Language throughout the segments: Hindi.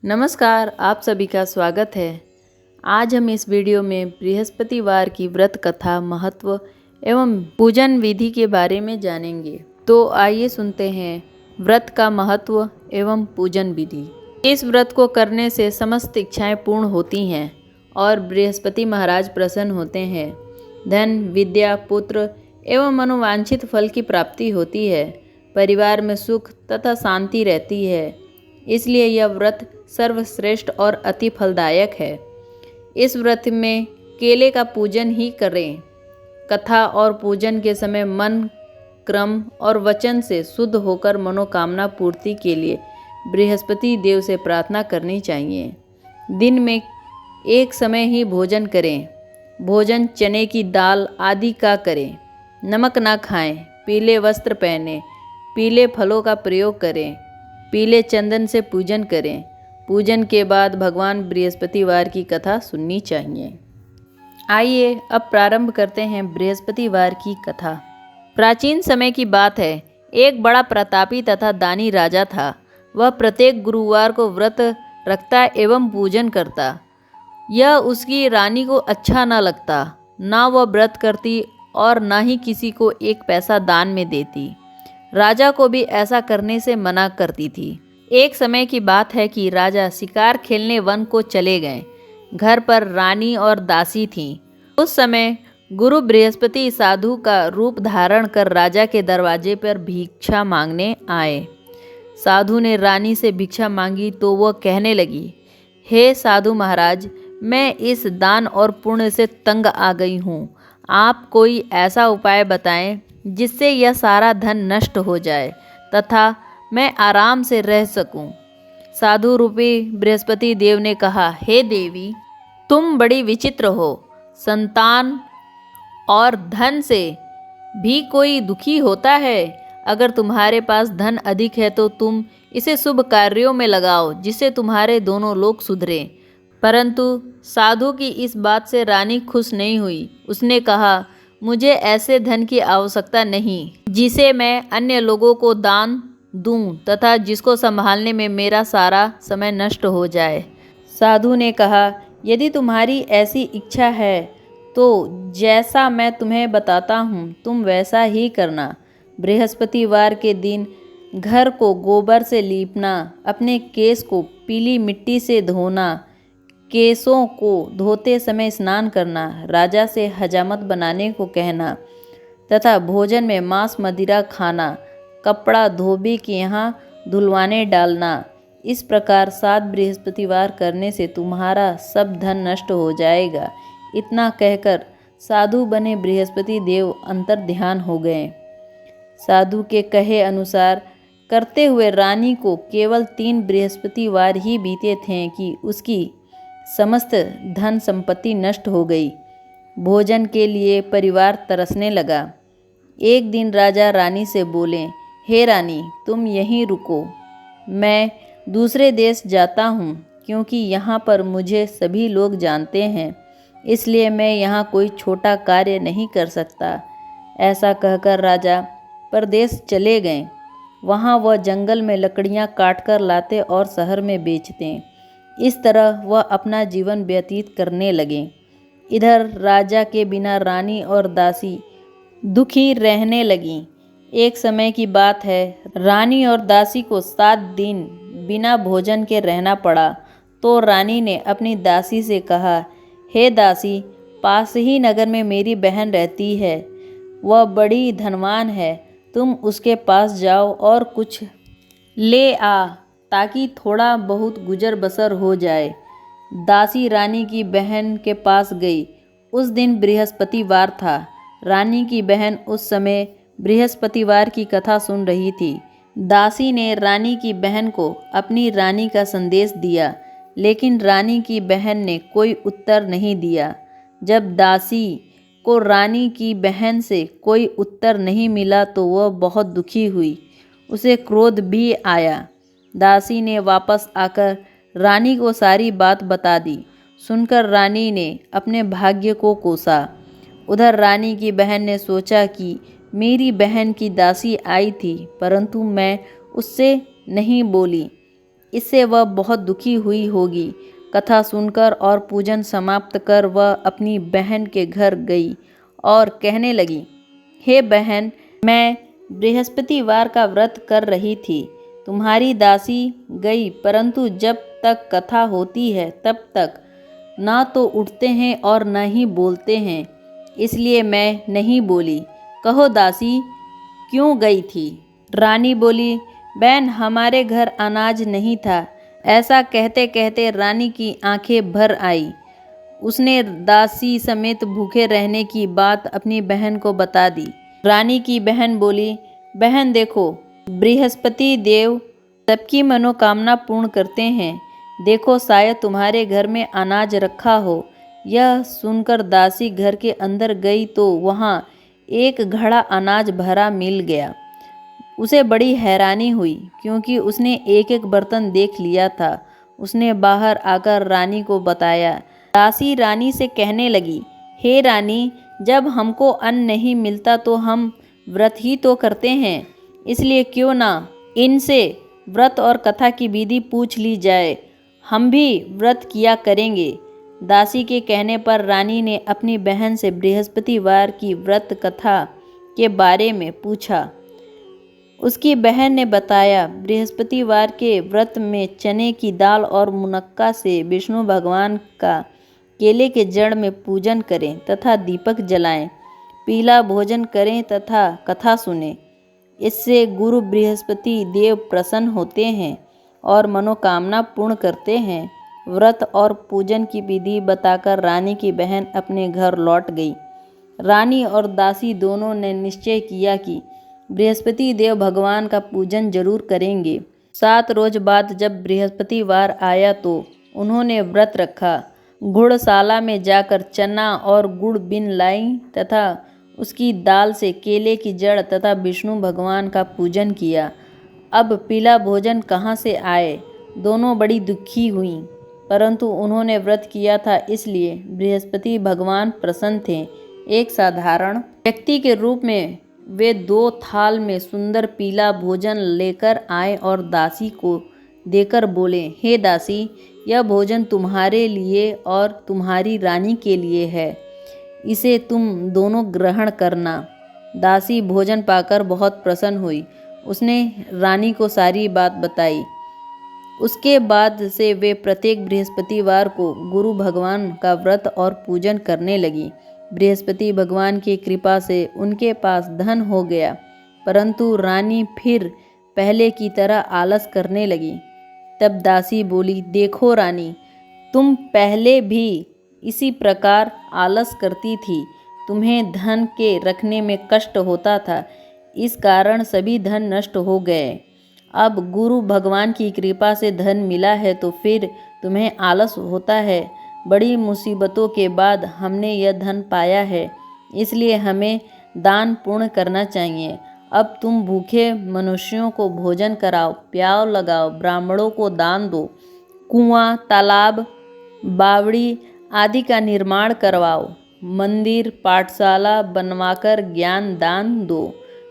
नमस्कार, आप सभी का स्वागत है। आज हम इस वीडियो में बृहस्पतिवार की व्रत कथा, महत्व एवं पूजन विधि के बारे में जानेंगे। तो आइए सुनते हैं व्रत का महत्व एवं पूजन विधि। इस व्रत को करने से समस्त इच्छाएं पूर्ण होती हैं और बृहस्पति महाराज प्रसन्न होते हैं। धन, विद्या, पुत्र एवं मनोवांछित फल की प्राप्ति होती है। परिवार में सुख तथा शांति रहती है। इसलिए यह व्रत सर्वश्रेष्ठ और अति फलदायक है। इस व्रत में केले का पूजन ही करें। कथा और पूजन के समय मन, क्रम और वचन से शुद्ध होकर मनोकामना पूर्ति के लिए बृहस्पति देव से प्रार्थना करनी चाहिए। दिन में एक समय ही भोजन करें। भोजन चने की दाल आदि का करें। नमक ना खाएं। पीले वस्त्र पहनें। पीले फलों का प्रयोग करें। पीले चंदन से पूजन करें। पूजन के बाद भगवान बृहस्पतिवार की कथा सुननी चाहिए। आइए अब प्रारंभ करते हैं बृहस्पतिवार की कथा। प्राचीन समय की बात है। एक बड़ा प्रतापी तथा दानी राजा था। वह प्रत्येक गुरुवार को व्रत रखता एवं पूजन करता। यह उसकी रानी को अच्छा न लगता। ना वह व्रत करती और ना ही किसी को एक पैसा दान में देती। राजा को भी ऐसा करने से मना करती थी। एक समय की बात है कि राजा शिकार खेलने वन को चले गए। घर पर रानी और दासी थीं। उस समय गुरु बृहस्पति साधु का रूप धारण कर राजा के दरवाजे पर भिक्षा मांगने आए। साधु ने रानी से भिक्षा मांगी तो वह कहने लगी, हे साधु महाराज, मैं इस दान और पुण्य से तंग आ गई हूँ। आप कोई ऐसा उपाय बताएं जिससे यह सारा धन नष्ट हो जाए तथा मैं आराम से रह सकूं। साधु रूपी बृहस्पति देव ने कहा, हे देवी, तुम बड़ी विचित्र हो। संतान और धन से भी कोई दुखी होता है। अगर तुम्हारे पास धन अधिक है तो तुम इसे शुभ कार्यों में लगाओ जिससे तुम्हारे दोनों लोग सुधरें। परंतु साधु की इस बात से रानी खुश नहीं हुई। उसने कहा, मुझे ऐसे धन की आवश्यकता नहीं जिसे मैं अन्य लोगों को दान दूं तथा जिसको संभालने में मेरा सारा समय नष्ट हो जाए। साधु ने कहा, यदि तुम्हारी ऐसी इच्छा है तो जैसा मैं तुम्हें बताता हूँ तुम वैसा ही करना। बृहस्पतिवार के दिन घर को गोबर से लीपना, अपने केस को पीली मिट्टी से धोना, केसों को धोते समय स्नान करना, राजा से हजामत बनाने को कहना तथा भोजन में मांस मदिरा खाना, कपड़ा धोबी के यहाँ धुलवाने डालना। इस प्रकार 7 बृहस्पतिवार करने से तुम्हारा सब धन नष्ट हो जाएगा। इतना कहकर साधु बने बृहस्पति देव अंतर ध्यान हो गए। साधु के कहे अनुसार करते हुए रानी को केवल 3 बृहस्पतिवार ही बीते थे कि उसकी समस्त धन संपत्ति नष्ट हो गई। भोजन के लिए परिवार तरसने लगा। एक दिन राजा रानी से बोले, हे रानी, तुम यहीं रुको। मैं दूसरे देश जाता हूँ क्योंकि यहाँ पर मुझे सभी लोग जानते हैं, इसलिए मैं यहाँ कोई छोटा कार्य नहीं कर सकता। ऐसा कहकर राजा परदेश चले गए। वहाँ वह जंगल में लकड़ियाँ काट कर लाते और शहर में बेचते। इस तरह वह अपना जीवन व्यतीत करने लगे। इधर राजा के बिना रानी और दासी दुखी रहने लगीं। एक समय की बात है, रानी और दासी को 7 दिन बिना भोजन के रहना पड़ा। तो रानी ने अपनी दासी से कहा, हे दासी, पास ही नगर में मेरी बहन रहती है। वह बड़ी धनवान है। तुम उसके पास जाओ और कुछ ले आ ताकि थोड़ा बहुत गुजर बसर हो जाए। दासी रानी की बहन के पास गई। उस दिन बृहस्पतिवार था। रानी की बहन उस समय बृहस्पतिवार की कथा सुन रही थी। दासी ने रानी की बहन को अपनी रानी का संदेश दिया, लेकिन रानी की बहन ने कोई उत्तर नहीं दिया। जब दासी को रानी की बहन से कोई उत्तर नहीं मिला तो वह बहुत दुखी हुई। उसे क्रोध भी आया। दासी ने वापस आकर रानी को सारी बात बता दी। सुनकर रानी ने अपने भाग्य को कोसा। उधर रानी की बहन ने सोचा कि मेरी बहन की दासी आई थी परंतु मैं उससे नहीं बोली। इससे वह बहुत दुखी हुई होगी। कथा सुनकर और पूजन समाप्त कर वह अपनी बहन के घर गई और कहने लगी, हे बहन, मैं बृहस्पतिवार का व्रत कर रही थी। तुम्हारी दासी गई, परंतु जब तक कथा होती है तब तक ना तो उठते हैं और न ही बोलते हैं, इसलिए मैं नहीं बोली। कहो दासी, क्यों गई थी? रानी बोली, बहन, हमारे घर अनाज नहीं था। ऐसा कहते कहते रानी की आंखें भर आई। उसने दासी समेत भूखे रहने की बात अपनी बहन को बता दी। रानी की बहन बोली, बहन देखो, बृहस्पति देव सबकी मनोकामना पूर्ण करते हैं। देखो, शायद तुम्हारे घर में अनाज रखा हो। यह सुनकर दासी घर के अंदर गई तो वहाँ एक घड़ा अनाज भरा मिल गया। उसे बड़ी हैरानी हुई, क्योंकि उसने एक एक बर्तन देख लिया था। उसने बाहर आकर रानी को बताया। दासी रानी से कहने लगी, हे रानी, जब हमको अन्न नहीं मिलता तो हम व्रत ही तो करते हैं, इसलिए क्यों ना इनसे व्रत और कथा की विधि पूछ ली जाए। हम भी व्रत किया करेंगे। दासी के कहने पर रानी ने अपनी बहन से बृहस्पतिवार की व्रत कथा के बारे में पूछा। उसकी बहन ने बताया, बृहस्पतिवार के व्रत में चने की दाल और मुनक्का से विष्णु भगवान का केले के जड़ में पूजन करें तथा दीपक जलाएं, पीला भोजन करें तथा कथा सुनें। इससे गुरु बृहस्पति देव प्रसन्न होते हैं और मनोकामना पूर्ण करते हैं। व्रत और पूजन की विधि बताकर रानी की बहन अपने घर लौट गई। रानी और दासी दोनों ने निश्चय किया कि बृहस्पति देव भगवान का पूजन जरूर करेंगे। 7 रोज बाद जब बृहस्पतिवार आया तो उन्होंने व्रत रखा। गुड़शाला में जाकर चना और गुड़ बिन लाई तथा उसकी दाल से केले की जड़ तथा विष्णु भगवान का पूजन किया। अब पीला भोजन कहाँ से आए? दोनों बड़ी दुखी हुईं, परंतु उन्होंने व्रत किया था, इसलिए बृहस्पति भगवान प्रसन्न थे। एक साधारण व्यक्ति के रूप में वे 2 थाल में सुंदर पीला भोजन लेकर आए और दासी को देकर बोले, हे दासी, यह भोजन तुम्हारे लिए और तुम्हारी रानी के लिए है। इसे तुम दोनों ग्रहण करना। दासी भोजन पाकर बहुत प्रसन्न हुई। उसने रानी को सारी बात बताई। उसके बाद से वे प्रत्येक बृहस्पतिवार को गुरु भगवान का व्रत और पूजन करने लगी। बृहस्पति भगवान की कृपा से उनके पास धन हो गया, परंतु रानी फिर पहले की तरह आलस करने लगी। तब दासी बोली, देखो रानी, तुम पहले भी इसी प्रकार आलस करती थी। तुम्हें धन के रखने में कष्ट होता था, इस कारण सभी धन नष्ट हो गए। अब गुरु भगवान की कृपा से धन मिला है तो फिर तुम्हें आलस होता है। बड़ी मुसीबतों के बाद हमने यह धन पाया है, इसलिए हमें दान पुण्य करना चाहिए। अब तुम भूखे मनुष्यों को भोजन कराओ, प्याव लगाओ, ब्राह्मणों को दान दो, कुआं, तालाब, बावड़ी आदि का निर्माण करवाओ, मंदिर, पाठशाला बनवाकर ज्ञान दान दो,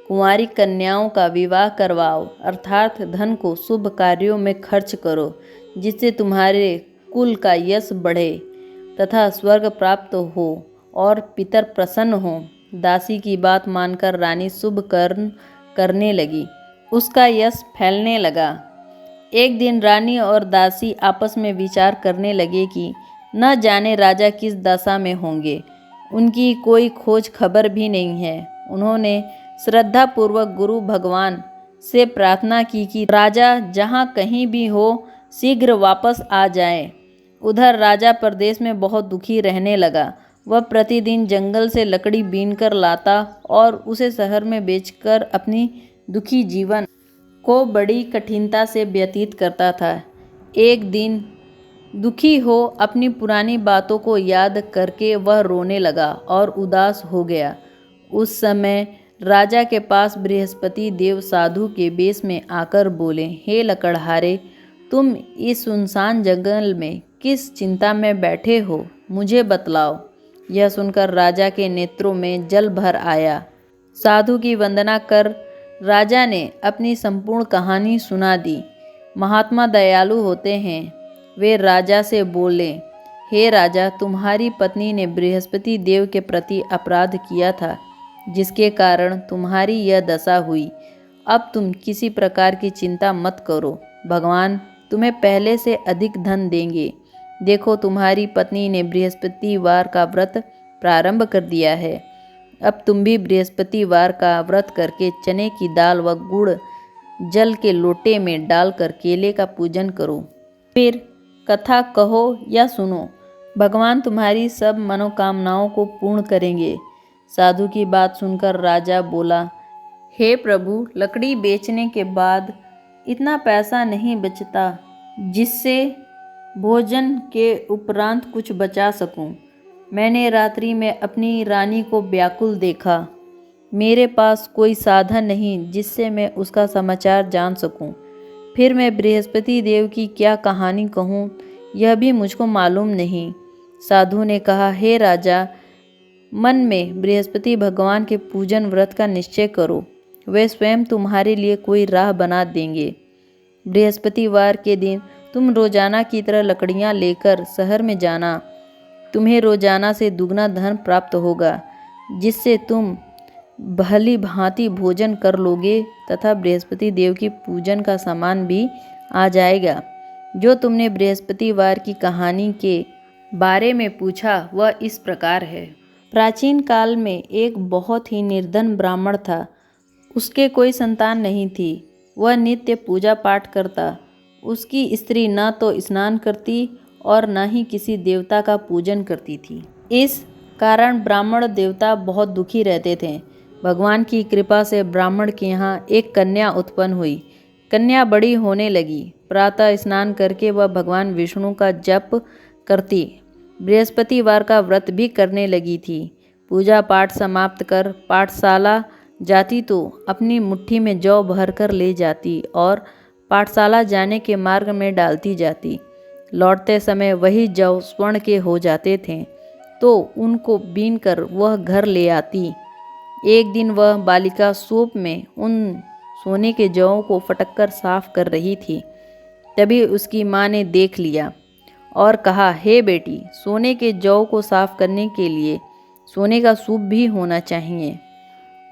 कुंवारी कन्याओं का विवाह करवाओ, अर्थात धन को शुभ कार्यों में खर्च करो, जिससे तुम्हारे कुल का यश बढ़े तथा स्वर्ग प्राप्त हो और पितर प्रसन्न हो। दासी की बात मानकर रानी शुभ कर्म करने लगी। उसका यश फैलने लगा। एक दिन रानी और दासी आपस में विचार करने लगे कि न जाने राजा किस दशा में होंगे। उनकी कोई खोज खबर भी नहीं है। उन्होंने श्रद्धापूर्वक गुरु भगवान से प्रार्थना की कि राजा जहाँ कहीं भी हो शीघ्र वापस आ जाए। उधर राजा प्रदेश में बहुत दुखी रहने लगा। वह प्रतिदिन जंगल से लकड़ी बीनकर लाता और उसे शहर में बेचकर अपनी दुखी जीवन को बड़ी कठिनता से व्यतीत करता था। एक दिन दुखी हो अपनी पुरानी बातों को याद करके वह रोने लगा और उदास हो गया। उस समय राजा के पास बृहस्पति देव साधु के वेश में आकर बोले, हे लकड़हारे, तुम इस सुनसान जंगल में किस चिंता में बैठे हो, मुझे बतलाओ। यह सुनकर राजा के नेत्रों में जल भर आया। साधु की वंदना कर राजा ने अपनी संपूर्ण कहानी सुना दी। महात्मा दयालु होते हैं। वे राजा से बोले, हे राजा, तुम्हारी पत्नी ने बृहस्पति देव के प्रति अपराध किया था, जिसके कारण तुम्हारी यह दशा हुई। अब तुम किसी प्रकार की चिंता मत करो, भगवान तुम्हें पहले से अधिक धन देंगे। देखो, तुम्हारी पत्नी ने बृहस्पतिवार का व्रत प्रारंभ कर दिया है। अब तुम भी बृहस्पतिवार का व्रत करके चने की दाल व गुड़ जल के लोटे में डालकर केले का पूजन करो। फिर कथा कहो या सुनो, भगवान तुम्हारी सब मनोकामनाओं को पूर्ण करेंगे। साधु की बात सुनकर राजा बोला, हे प्रभु, लकड़ी बेचने के बाद इतना पैसा नहीं बचता जिससे भोजन के उपरांत कुछ बचा सकूं। मैंने रात्रि में अपनी रानी को व्याकुल देखा। मेरे पास कोई साधन नहीं जिससे मैं उसका समाचार जान सकूं। फिर मैं बृहस्पति देव की क्या कहानी कहूं, यह भी मुझको मालूम नहीं। साधु ने कहा, हे राजा, मन में बृहस्पति भगवान के पूजन व्रत का निश्चय करो। वे स्वयं तुम्हारे लिए कोई राह बना देंगे। बृहस्पतिवार के दिन तुम रोजाना की तरह लकड़ियां लेकर शहर में जाना। तुम्हें रोजाना से दुगना धन प्राप्त होगा, जिससे तुम भली भांति भोजन कर लोगे तथा बृहस्पति देव की पूजन का सामान भी आ जाएगा। जो तुमने बृहस्पतिवार की कहानी के बारे में पूछा वह इस प्रकार है। प्राचीन काल में एक बहुत ही निर्धन ब्राह्मण था। उसके कोई संतान नहीं थी। वह नित्य पूजा पाठ करता। उसकी स्त्री न तो स्नान करती और न ही किसी देवता का पूजन करती थी। इस कारण ब्राह्मण देवता बहुत दुखी रहते थे। भगवान की कृपा से ब्राह्मण के यहाँ एक कन्या उत्पन्न हुई। कन्या बड़ी होने लगी। प्रातः स्नान करके वह भगवान विष्णु का जप करती। बृहस्पतिवार का व्रत भी करने लगी थी। पूजा पाठ समाप्त कर पाठशाला जाती तो अपनी मुट्ठी में जौ भर कर ले जाती और पाठशाला जाने के मार्ग में डालती जाती। लौटते समय वही जौ स्वर्ण के हो जाते थे तो उनको बीन कर वह घर ले आती। एक दिन वह बालिका सूप में उन सोने के जौं को फटक कर साफ कर रही थी। तभी उसकी माँ ने देख लिया और कहा, हे बेटी, सोने के जौ को साफ करने के लिए सोने का सूप भी होना चाहिए।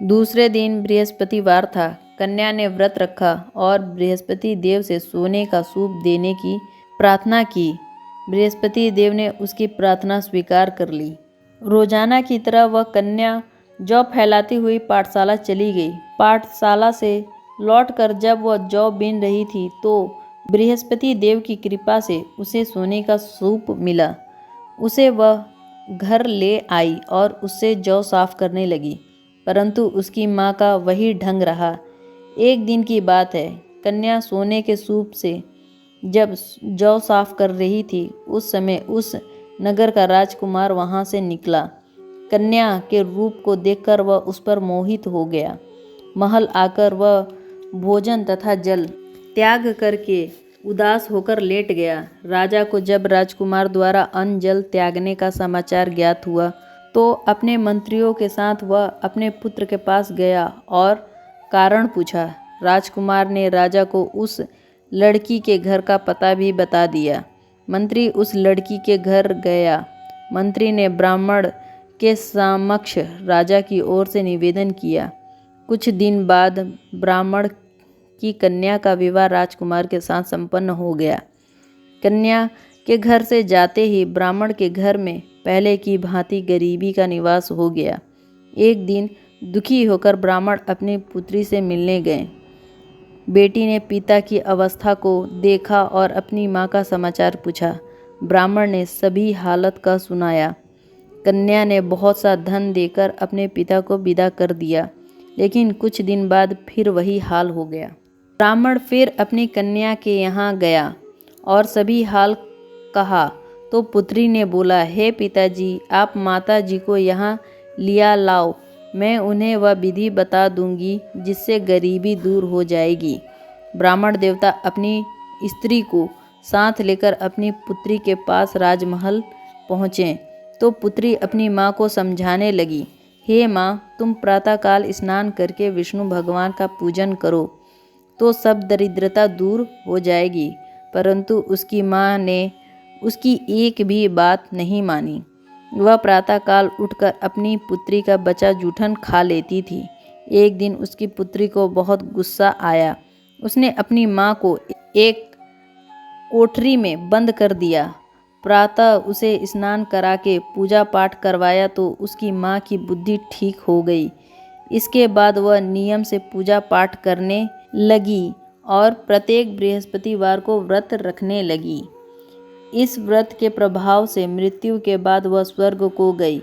दूसरे दिन बृहस्पतिवार था। कन्या ने व्रत रखा और बृहस्पति देव से सोने का सूप देने की प्रार्थना की। बृहस्पति देव ने उसकी प्रार्थना स्वीकार कर ली। रोजाना की तरह वह कन्या जौ फैलाती हुई पाठशाला चली गई। पाठशाला से लौटकर जब वह जौ बीन रही थी तो बृहस्पति देव की कृपा से उसे सोने का सूप मिला। उसे वह घर ले आई और उससे जौ साफ करने लगी, परंतु उसकी माँ का वही ढंग रहा। एक दिन की बात है, कन्या सोने के सूप से जब जौ साफ कर रही थी, उस समय उस नगर का राजकुमार वहाँ से निकला। कन्या के रूप को देखकर वह उस पर मोहित हो गया। महल आकर वह भोजन तथा जल त्याग करके उदास होकर लेट गया। राजा को जब राजकुमार द्वारा अन्न जल त्यागने का समाचार ज्ञात हुआ तो अपने मंत्रियों के साथ वह अपने पुत्र के पास गया और कारण पूछा। राजकुमार ने राजा को उस लड़की के घर का पता भी बता दिया। मंत्री उस लड़की के घर गया। मंत्री ने ब्राह्मण के समक्ष राजा की ओर से निवेदन किया। कुछ दिन बाद ब्राह्मण की कन्या का विवाह राजकुमार के साथ संपन्न हो गया। कन्या के घर से जाते ही ब्राह्मण के घर में पहले की भांति गरीबी का निवास हो गया। एक दिन दुखी होकर ब्राह्मण अपनी पुत्री से मिलने गए। बेटी ने पिता की अवस्था को देखा और अपनी माँ का समाचार पूछा। ब्राह्मण ने सभी हालत का सुनाया। कन्या ने बहुत सा धन देकर अपने पिता को विदा कर दिया, लेकिन कुछ दिन बाद फिर वही हाल हो गया। ब्राह्मण फिर अपनी कन्या के यहाँ गया और सभी हाल कहा तो पुत्री ने बोला, हे पिताजी, आप माता जी को यहाँ लिया लाओ। मैं उन्हें वह विधि बता दूंगी जिससे गरीबी दूर हो जाएगी। ब्राह्मण देवता अपनी स्त्री को साथ लेकर अपनी पुत्री के पास राजमहल पहुँचे तो पुत्री अपनी माँ को समझाने लगी, हे माँ, तुम प्रातःकाल स्नान करके विष्णु भगवान का पूजन करो तो सब दरिद्रता दूर हो जाएगी। परंतु उसकी माँ ने उसकी एक भी बात नहीं मानी। वह प्रातःकाल उठकर अपनी पुत्री का बचा जूठन खा लेती थी। एक दिन उसकी पुत्री को बहुत गुस्सा आया। उसने अपनी माँ को एक कोठरी में बंद कर दिया। प्रातः उसे स्नान करा के पूजा पाठ करवाया तो उसकी माँ की बुद्धि ठीक हो गई। इसके बाद वह नियम से पूजा पाठ करने लगी और प्रत्येक बृहस्पतिवार को व्रत रखने लगी। इस व्रत के प्रभाव से मृत्यु के बाद वह स्वर्ग को गई।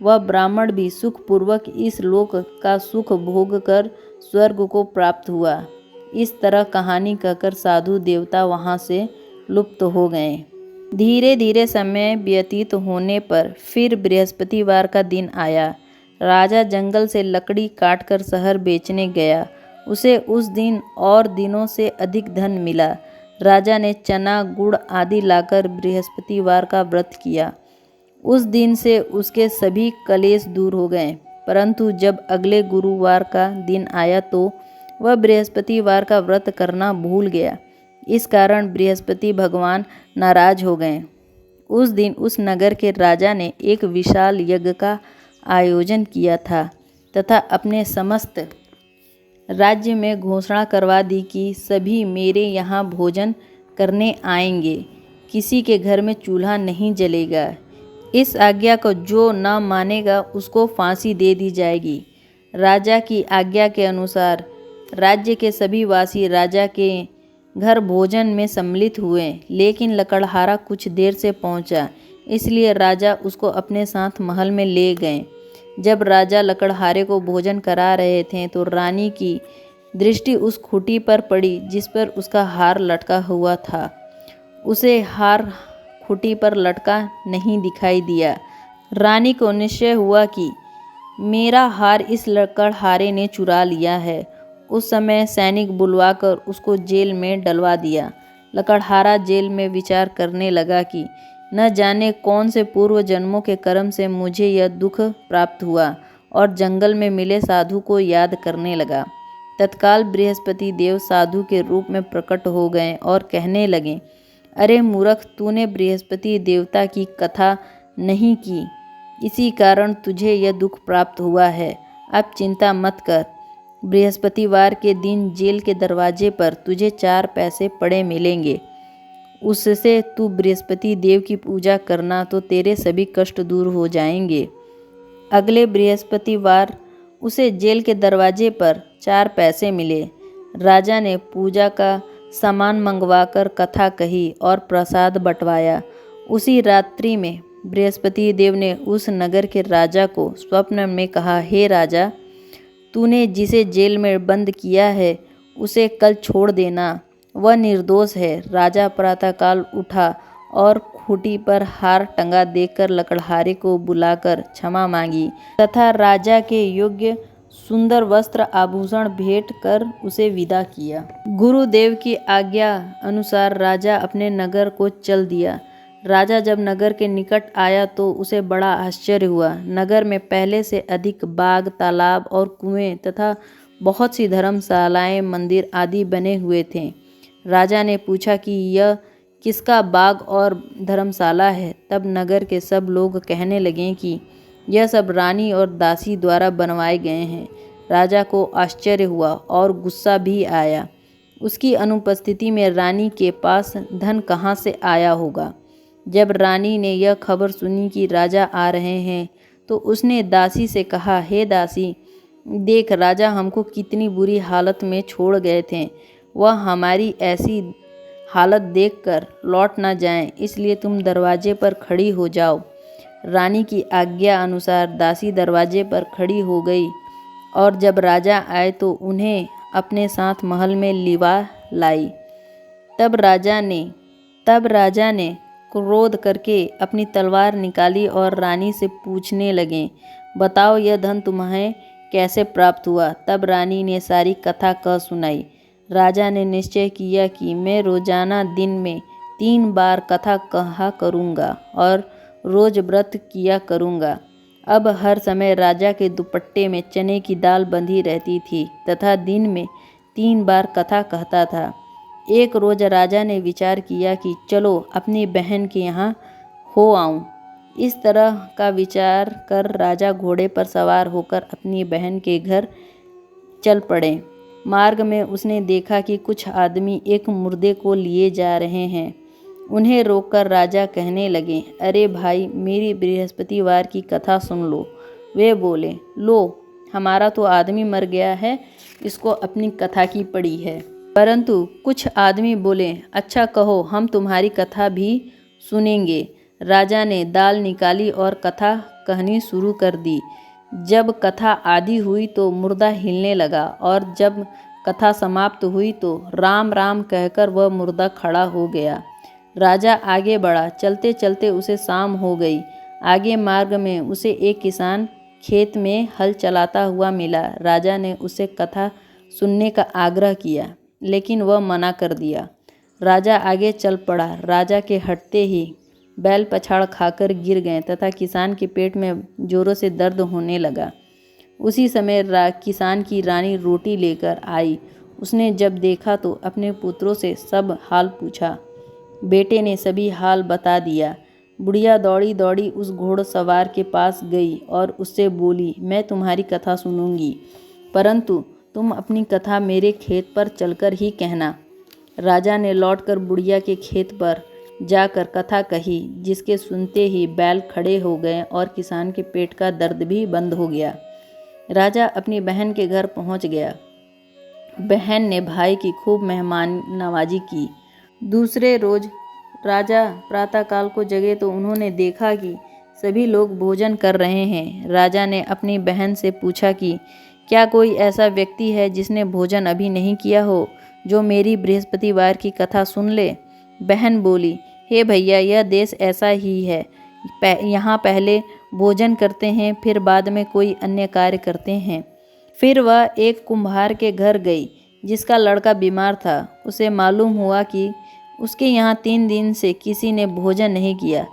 वह ब्राह्मण भी सुखपूर्वक इस लोक का सुख भोग कर स्वर्ग को प्राप्त हुआ। इस तरह कहानी कहकर साधु देवता वहाँ से लुप्त हो गए। धीरे धीरे समय व्यतीत होने पर फिर बृहस्पतिवार का दिन आया। राजा जंगल से लकड़ी काटकर शहर बेचने गया। उसे उस दिन और दिनों से अधिक धन मिला। राजा ने चना गुड़ आदि लाकर बृहस्पतिवार का व्रत किया। उस दिन से उसके सभी कलेश दूर हो गए। परंतु जब अगले गुरुवार का दिन आया तो वह बृहस्पतिवार का व्रत करना भूल गया। इस कारण बृहस्पति भगवान नाराज हो गए। उस दिन उस नगर के राजा ने एक विशाल यज्ञ का आयोजन किया था तथा अपने समस्त राज्य में घोषणा करवा दी कि सभी मेरे यहाँ भोजन करने आएंगे। किसी के घर में चूल्हा नहीं जलेगा। इस आज्ञा को जो न मानेगा उसको फांसी दे दी जाएगी। राजा की आज्ञा के अनुसार राज्य के सभी वासी राजा के घर भोजन में सम्मिलित हुए, लेकिन लकड़हारा कुछ देर से पहुंचा, इसलिए राजा उसको अपने साथ महल में ले गए। जब राजा लकड़हारे को भोजन करा रहे थे तो रानी की दृष्टि उस खूंटी पर पड़ी जिस पर उसका हार लटका हुआ था। उसे हार खूंटी पर लटका नहीं दिखाई दिया। रानी को निश्चय हुआ कि मेरा हार इस लकड़हारे ने चुरा लिया है। उस समय सैनिक बुलवाकर उसको जेल में डलवा दिया। लकड़हारा जेल में विचार करने लगा कि न जाने कौन से पूर्व जन्मों के कर्म से मुझे यह दुख प्राप्त हुआ, और जंगल में मिले साधु को याद करने लगा। तत्काल बृहस्पति देव साधु के रूप में प्रकट हो गए और कहने लगे, अरे मूर्ख, तूने बृहस्पति देवता की कथा नहीं की, इसी कारण तुझे यह दुख प्राप्त हुआ है। अब चिंता मत कर। बृहस्पतिवार के दिन जेल के दरवाजे पर तुझे 4 पैसे पड़े मिलेंगे। उससे तू बृहस्पति देव की पूजा करना तो तेरे सभी कष्ट दूर हो जाएंगे। अगले बृहस्पतिवार उसे जेल के दरवाजे पर 4 पैसे मिले। राजा ने पूजा का सामान मंगवाकर कथा कही और प्रसाद बंटवाया। उसी रात्रि में बृहस्पति देव ने उस नगर के राजा को स्वप्न में कहा, हे राजा, तूने जिसे जेल में बंद किया है उसे कल छोड़ देना, वह निर्दोष है। राजा प्रातःकाल उठा और खूंटी पर हार टंगा देखकर लकड़हारे को बुलाकर क्षमा मांगी तथा राजा के योग्य सुंदर वस्त्र आभूषण भेंट कर उसे विदा किया। गुरुदेव की आज्ञा अनुसार राजा अपने नगर को चल दिया। राजा जब नगर के निकट आया तो उसे बड़ा आश्चर्य हुआ। नगर में पहले से अधिक बाग, तालाब और कुएं तथा बहुत सी धर्मशालाएं, मंदिर आदि बने हुए थे। राजा ने पूछा कि यह किसका बाग और धर्मशाला है। तब नगर के सब लोग कहने लगे कि यह सब रानी और दासी द्वारा बनवाए गए हैं। राजा को आश्चर्य हुआ और गुस्सा भी आया। उसकी अनुपस्थिति में रानी के पास धन कहाँ से आया होगा। जब रानी ने यह खबर सुनी कि राजा आ रहे हैं तो उसने दासी से कहा, हे दासी, देख, राजा हमको कितनी बुरी हालत में छोड़ गए थे। वह हमारी ऐसी हालत देखकर लौट ना जाएं, इसलिए तुम दरवाजे पर खड़ी हो जाओ। रानी की आज्ञा अनुसार दासी दरवाजे पर खड़ी हो गई और जब राजा आए तो उन्हें अपने साथ महल में लिवा लाई। तब राजा ने क्रोध करके अपनी तलवार निकाली और रानी से पूछने लगे, बताओ यह धन तुम्हें कैसे प्राप्त हुआ। तब रानी ने सारी कथा कह सुनाई। राजा ने निश्चय किया कि मैं रोजाना दिन में 3 बार कथा कहा करूँगा और रोज व्रत किया करूँगा। अब हर समय राजा के दुपट्टे में चने की दाल बंधी रहती थी तथा दिन में 3 बार कथा कहता था। एक रोज़ राजा ने विचार किया कि चलो अपनी बहन के यहाँ हो आऊँ। इस तरह का विचार कर राजा घोड़े पर सवार होकर अपनी बहन के घर चल पड़े। मार्ग में उसने देखा कि कुछ आदमी एक मुर्दे को लिए जा रहे हैं। उन्हें रोककर राजा कहने लगे, अरे भाई, मेरी बृहस्पतिवार की कथा सुन लो। वे बोले, लो, हमारा तो आदमी मर गया है, इसको अपनी कथा की पड़ी है। परंतु कुछ आदमी बोले, अच्छा कहो, हम तुम्हारी कथा भी सुनेंगे। राजा ने दाल निकाली और कथा कहनी शुरू कर दी। जब कथा आधी हुई तो मुर्दा हिलने लगा और जब कथा समाप्त हुई तो राम राम कहकर वह मुर्दा खड़ा हो गया। राजा आगे बढ़ा। चलते चलते उसे शाम हो गई। आगे मार्ग में उसे एक किसान खेत में हल चलाता हुआ मिला। राजा ने उसे कथा सुनने का आग्रह किया, लेकिन वह मना कर दिया। राजा आगे चल पड़ा। राजा के हटते ही बैल पछाड़ खाकर गिर गए तथा किसान के पेट में जोरों से दर्द होने लगा। उसी समय किसान की रानी रोटी लेकर आई। उसने जब देखा तो अपने पुत्रों से सब हाल पूछा। बेटे ने सभी हाल बता दिया। बुढ़िया दौड़ी दौड़ी उस घोड़सवार के पास गई और उससे बोली, मैं तुम्हारी कथा सुनूंगी, परंतु तुम अपनी कथा मेरे खेत पर चलकर ही कहना। राजा ने लौटकर बुढ़िया के खेत पर जाकर कथा कही, जिसके सुनते ही बैल खड़े हो गए और किसान के पेट का दर्द भी बंद हो गया। राजा अपनी बहन के घर पहुंच गया। बहन ने भाई की खूब मेहमान नवाजी की। दूसरे रोज राजा प्रातःकाल को जगे तो उन्होंने देखा कि सभी लोग भोजन कर रहे हैं। राजा ने अपनी बहन से पूछा कि क्या कोई ऐसा व्यक्ति है जिसने भोजन अभी नहीं किया हो, जो मेरी बृहस्पतिवार की कथा सुन ले। बहन बोली, हे भैया, यह देश ऐसा ही है। यहाँ पहले भोजन करते हैं, फिर बाद में कोई अन्य कार्य करते हैं। फिर वह एक कुम्हार के घर गई जिसका लड़का बीमार था। उसे मालूम हुआ कि उसके यहाँ 3 दिन से किसी ने भोजन नहीं किया।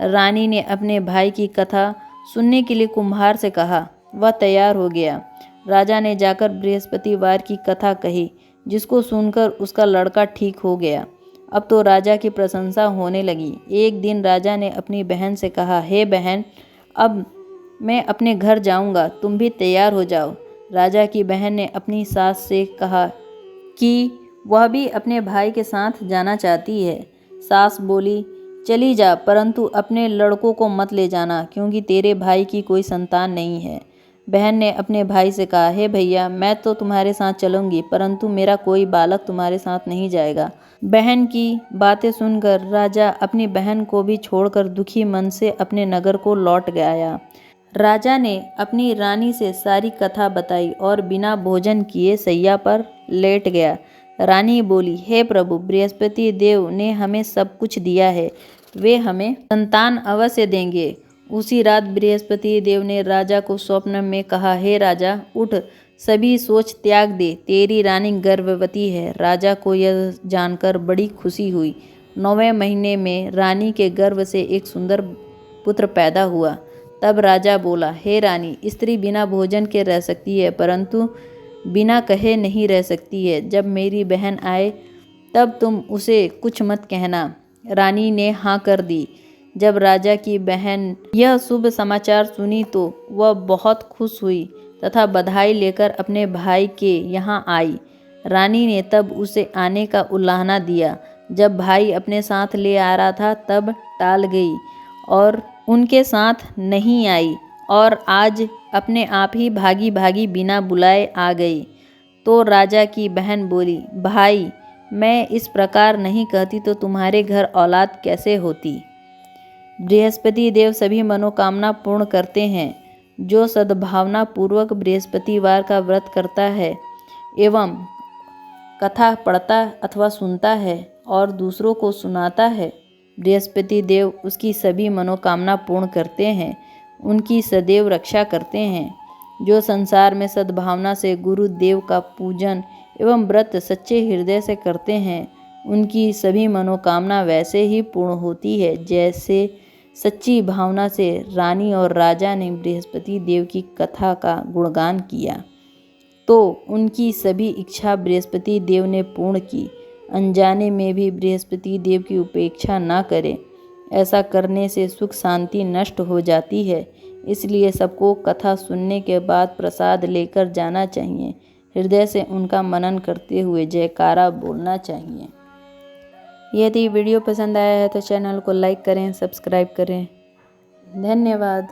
रानी ने अपने भाई की कथा सुनने के लिए कुम्हार से कहा। वह तैयार हो गया। राजा ने जाकर बृहस्पतिवार की कथा कही, जिसको सुनकर उसका लड़का ठीक हो गया। अब तो राजा की प्रशंसा होने लगी। एक दिन राजा ने अपनी बहन से कहा, हे बहन, अब मैं अपने घर जाऊंगा, तुम भी तैयार हो जाओ। राजा की बहन ने अपनी सास से कहा कि वह भी अपने भाई के साथ जाना चाहती है। सास बोली, चली जा, परंतु अपने लड़कों को मत ले जाना, क्योंकि तेरे भाई की कोई संतान नहीं है। बहन ने अपने भाई से कहा, हे भैया, मैं तो तुम्हारे साथ चलूंगी, परंतु मेरा कोई बालक तुम्हारे साथ नहीं जाएगा। बहन की बातें सुनकर राजा अपनी बहन को भी छोड़कर दुखी मन से अपने नगर को लौट गया। राजा ने अपनी रानी से सारी कथा बताई और बिना भोजन किए सैया पर लेट गया। रानी बोली, हे प्रभु, बृहस्पति देव ने हमें सब कुछ दिया है, वे हमें संतान अवश्य देंगे। उसी रात बृहस्पति देव ने राजा को स्वप्न में कहा, हे राजा, उठ, सभी सोच त्याग दे, तेरी रानी गर्भवती है। राजा को यह जानकर बड़ी खुशी हुई। 9वें महीने में रानी के गर्भ से एक सुंदर पुत्र पैदा हुआ। तब राजा बोला, हे रानी, स्त्री बिना भोजन के रह सकती है, परंतु बिना कहे नहीं रह सकती है। जब मेरी बहन आए तब तुम उसे कुछ मत कहना। रानी ने हाँ कर दी। जब राजा की बहन यह शुभ समाचार सुनी तो वह बहुत खुश हुई तथा बधाई लेकर अपने भाई के यहाँ आई। रानी ने तब उसे आने का उलाहना दिया। जब भाई अपने साथ ले आ रहा था तब टाल गई और उनके साथ नहीं आई और आज अपने आप ही भागी भागी बिना बुलाए आ गई। तो राजा की बहन बोली, भाई, मैं इस प्रकार नहीं कहती तो तुम्हारे घर औलाद कैसे होती। बृहस्पति देव सभी मनोकामना पूर्ण करते हैं। जो सद्भावना पूर्वक बृहस्पतिवार का व्रत करता है एवं कथा पढ़ता अथवा सुनता है और दूसरों को सुनाता है, बृहस्पति देव उसकी सभी मनोकामना पूर्ण करते हैं, उनकी सदैव रक्षा करते हैं। जो संसार में सद्भावना से गुरुदेव का पूजन एवं व्रत सच्चे हृदय से करते हैं, उनकी सभी मनोकामना वैसे ही पूर्ण होती है जैसे सच्ची भावना से रानी और राजा ने बृहस्पति देव की कथा का गुणगान किया। तो उनकी सभी इच्छा बृहस्पति देव ने पूर्ण की। अनजाने में भी बृहस्पति देव की उपेक्षा न करें, ऐसा करने से सुख शांति नष्ट हो जाती है। इसलिए सबको कथा सुनने के बाद प्रसाद लेकर जाना चाहिए। हृदय से उनका मनन करते हुए जयकारा बोलना चाहिए। यदि वीडियो पसंद आया है तो चैनल को लाइक करें, सब्सक्राइब करें। धन्यवाद।